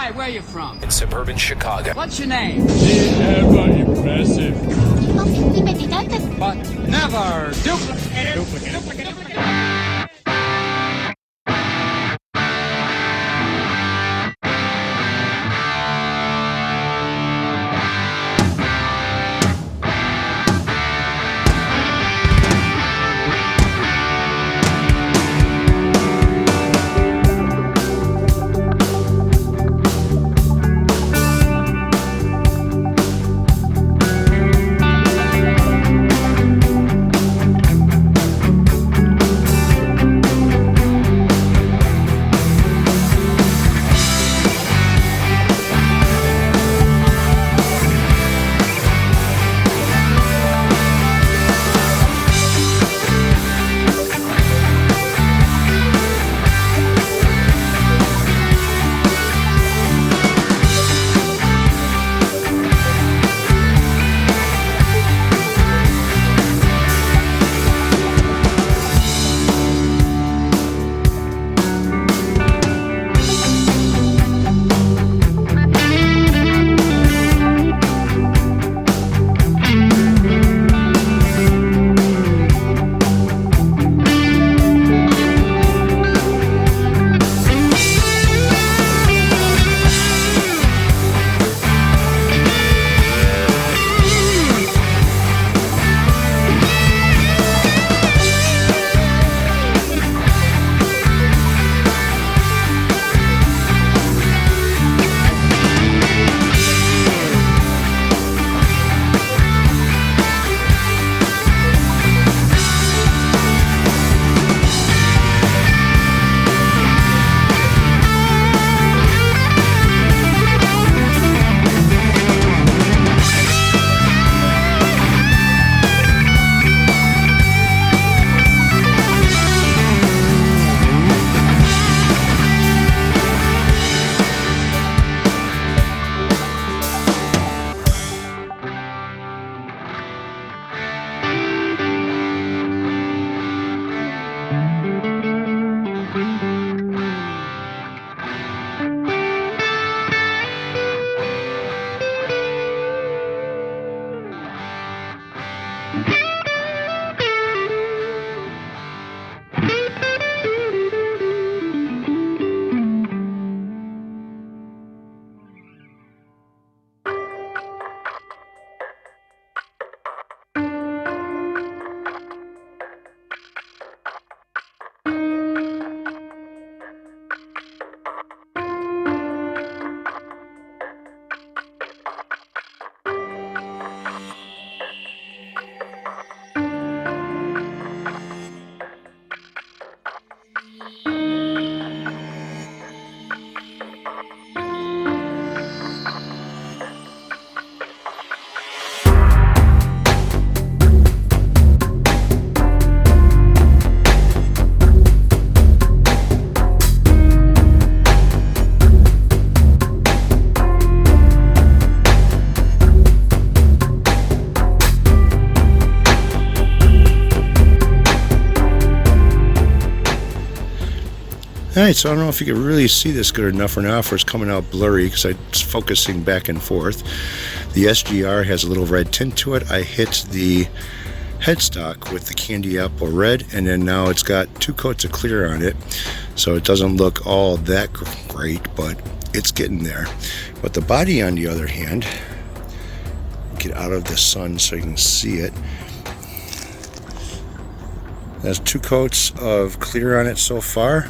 Hi, where are you from? In suburban Chicago. What's your name? Ever impressive. But never duplicate. Alright, so I don't know if you can really see this good enough or not, or it's coming out blurry because I'm focusing back and forth. The SGR has a little red tint to it. I hit the headstock with the candy apple red, and then now it's got 2 coats of clear on it, so it doesn't look all that great, but it's getting there. But the body, on the other hand, get out of the sun so you can see it. There's 2 coats of clear on it so far.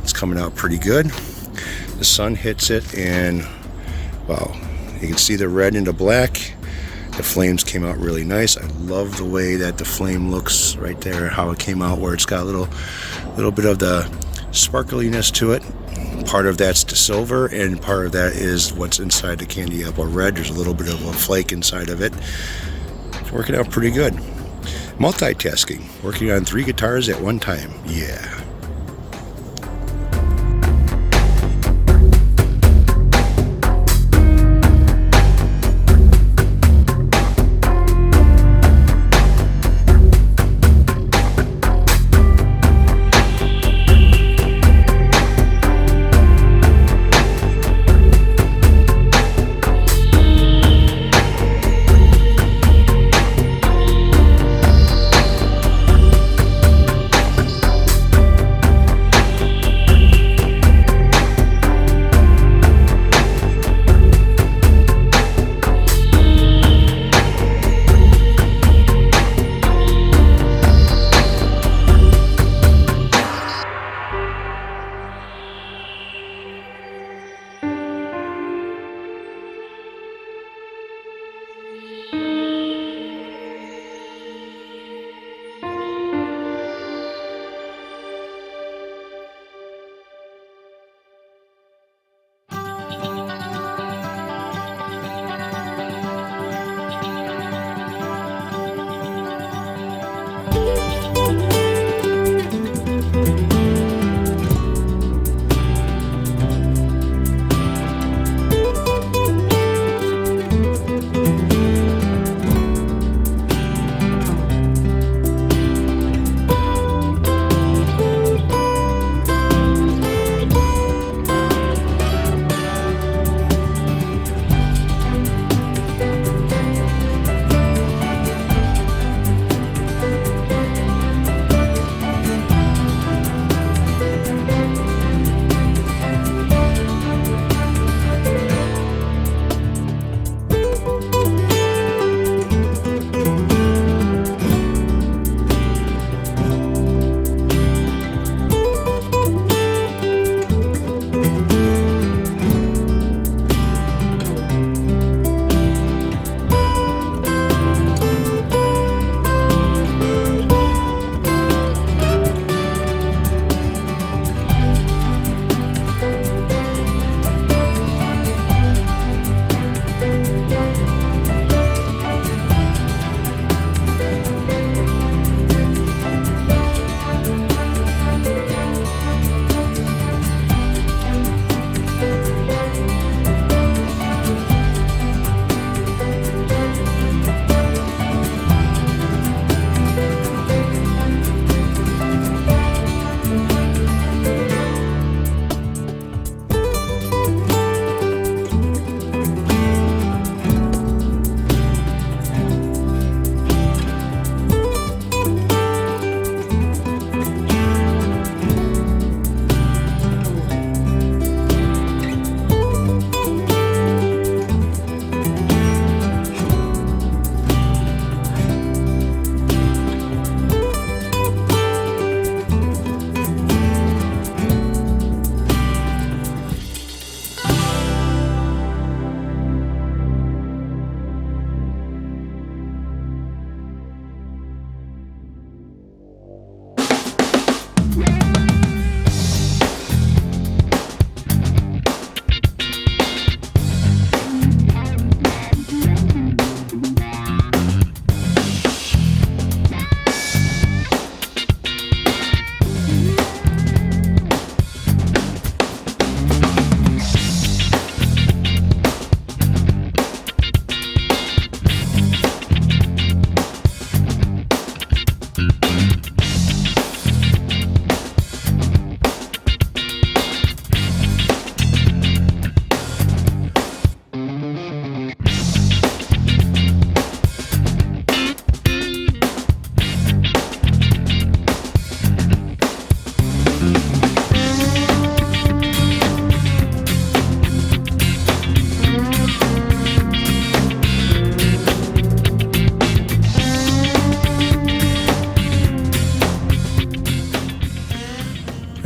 It's coming out pretty good. The sun hits it and wow, you can see the red and the black. The flames came out really nice. I love the way that the flame looks right there, how it came out, where it's got a little bit of the sparkliness to it. Part of that's the silver and part of that is what's inside the candy apple red. There's a little bit of a flake inside of it. It's working out pretty good. Multitasking, working on 3 guitars at one time. Yeah.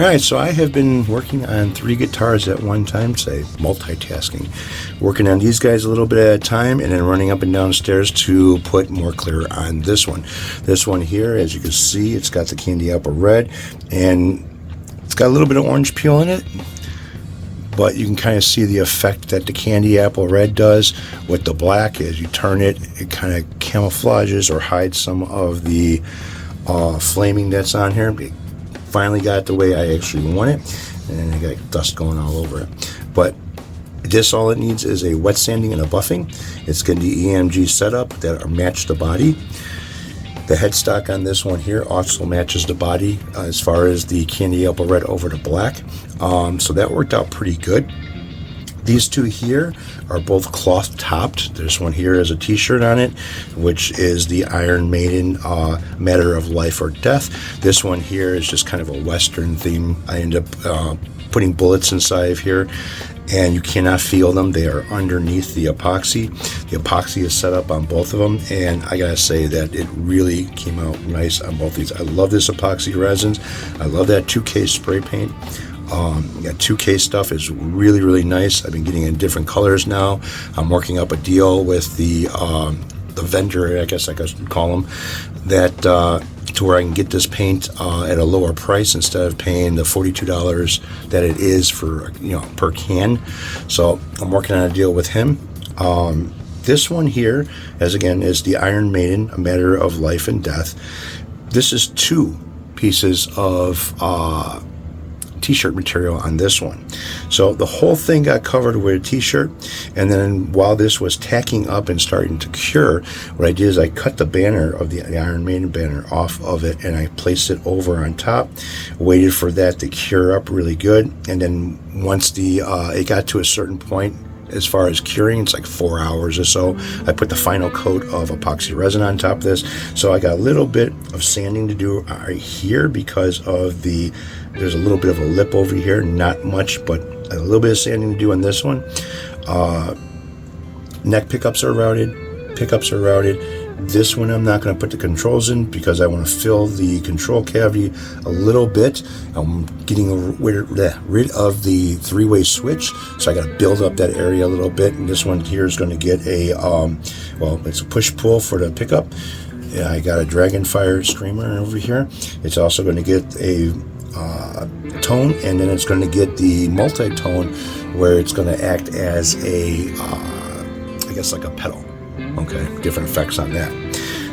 Alright, so I have been working on 3 guitars at one time, say multitasking. Working on these guys a little bit at a time and then running up and downstairs to put more clear on this one. This one here, as you can see, it's got the candy apple red and it's got a little bit of orange peel in it. But you can kind of see the effect that the candy apple red does with the black. As you turn it, it kind of camouflages or hides some of the flaming that's on here. It finally got it the way I actually want it, and I got dust going all over it. But this, all it needs is a wet sanding and a buffing. It's going to be EMG setup that match the body. The headstock on this one here also matches the body as far as the candy apple red over the black. So that worked out pretty good. These two here are both cloth topped. This one here has a t-shirt on it, which is the Iron Maiden Matter of Life or Death. This one here is just kind of a Western theme. I end up putting bullets inside of here, and you cannot feel them. They are underneath the epoxy. The epoxy is set up on both of them, and I gotta say that it really came out nice on both these. I love this epoxy resins. I love that 2K spray paint. Got 2K stuff is really, really nice. I've been getting in different colors now. I'm working up a deal with the vendor, I guess I could call them, that to where I can get this paint at a lower price instead of paying the $42 that it is for, per can. So I'm working on a deal with him. This one here, as again, is the Iron Maiden, A Matter of Life and Death. This is 2 pieces of t-shirt material on this one. So the whole thing got covered with a t-shirt, and then while this was tacking up and starting to cure, what I did is I cut the banner of the Iron Maiden banner off of it, and I placed it over on top, waited for that to cure up really good, and then once it got to a certain point as far as curing, it's like 4 hours or so, I put the final coat of epoxy resin on top of this. So I got a little bit of sanding to do right here because of there's a little bit of a lip over here, not much, but a little bit of sanding to do on this one. Neck pickups are routed, This one I'm not going to put the controls in because I want to fill the control cavity a little bit. I'm getting rid of the 3-way switch, so I got to build up that area a little bit. And this one here is going to get a, it's a push-pull for the pickup. Yeah, I got a Dragonfire Screamer over here. It's also going to get a tone, and then it's going to get the multi-tone where it's going to act as a, I guess like a pedal. Okay, different effects on that.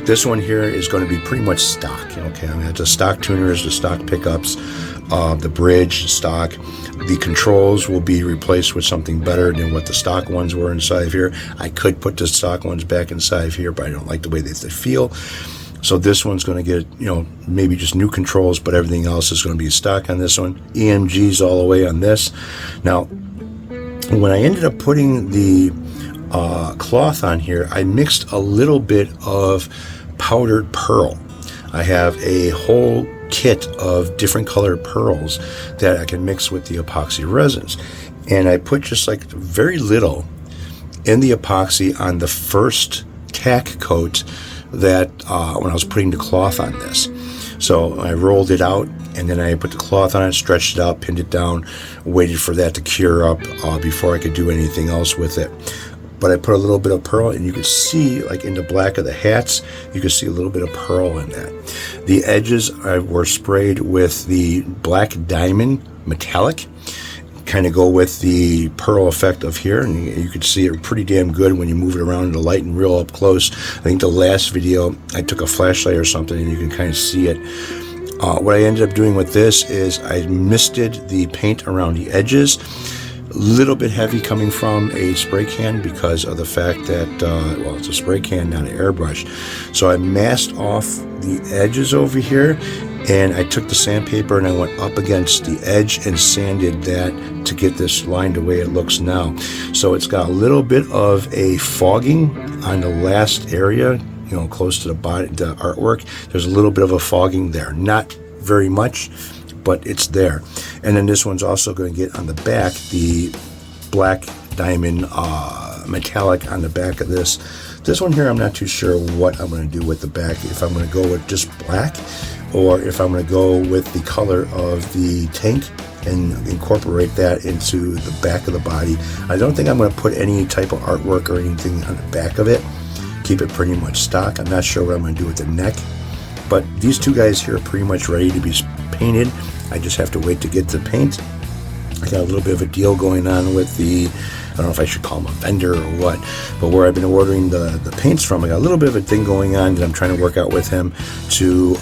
This one here is going to be pretty much stock. Okay, I mean, it's the stock tuners, the stock pickups, the bridge, stock. The controls will be replaced with something better than what the stock ones were inside of here. I could put the stock ones back inside of here, but I don't like the way they feel. So this one's going to get, maybe just new controls, but everything else is going to be stock on this one. EMG's all the way on this. Now, when I ended up putting the cloth on here, I mixed a little bit of powdered pearl. I have a whole kit of different colored pearls that I can mix with the epoxy resins, and I put just like very little in the epoxy on the first tack coat that when I was putting the cloth on this. So I rolled it out, and then I put the cloth on it, stretched it out, pinned it down, waited for that to cure up before I could do anything else with it. But I put a little bit of pearl, and you can see, like in the black of the hats, you can see a little bit of pearl in that. The edges were sprayed with the black diamond metallic, kind of go with the pearl effect of here, and you can see it pretty damn good when you move it around in the light and real up close. I think the last video, I took a flashlight or something, and you can kind of see it. What I ended up doing with this is I misted the paint around the edges. Little bit heavy coming from a spray can because of the fact that, it's a spray can, not an airbrush. So I masked off the edges over here, and I took the sandpaper and I went up against the edge and sanded that to get this line the way it looks now. So it's got a little bit of a fogging on the last area, close to the body, the artwork. There's a little bit of a fogging there, not very much, but it's there. And then this one's also going to get on the back, the black diamond metallic on the back of this. This one here, I'm not too sure what I'm going to do with the back. If I'm going to go with just black, or if I'm going to go with the color of the tank and incorporate that into the back of the body. I don't think I'm going to put any type of artwork or anything on the back of it. Keep it pretty much stock. I'm not sure what I'm going to do with the neck, but these two guys here are pretty much ready to be painted. I just have to wait to get the paint. I got a little bit of a deal going on with the, I don't know if I should call him a vendor or what, but where I've been ordering the paints from, I got a little bit of a thing going on that I'm trying to work out with him to,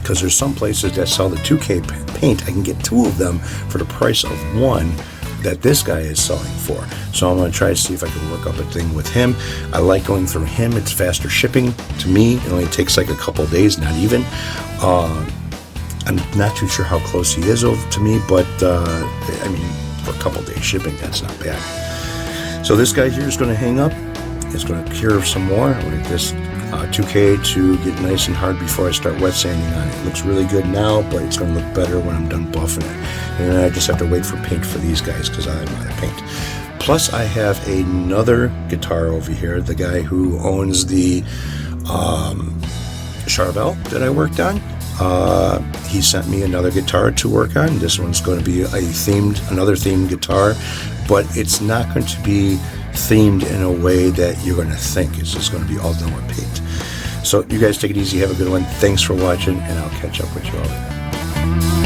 because there's some places that sell the 2K paint. I can get 2 of them for the price of 1 that this guy is selling for. So I'm going to try to see if I can work up a thing with him. I like going through him. It's faster shipping to me. It only takes like a couple days, not even. I'm not too sure how close he is to me, but I mean, for a couple days shipping, that's not bad. So this guy here is going to hang up. It's going to cure some more. I'm going to get this 2K to get nice and hard before I start wet sanding on it. It looks really good now, but it's going to look better when I'm done buffing it. And then I just have to wait for paint for these guys because I am out of paint. Plus, I have another guitar over here. The guy who owns the Charvel that I worked on. He sent me another guitar to work on. This one's going to be another themed guitar, but it's not going to be themed in a way that you're going to think. It's just going to be all done with paint. So you guys take it easy. Have a good one. Thanks for watching, and I'll catch up with you all later.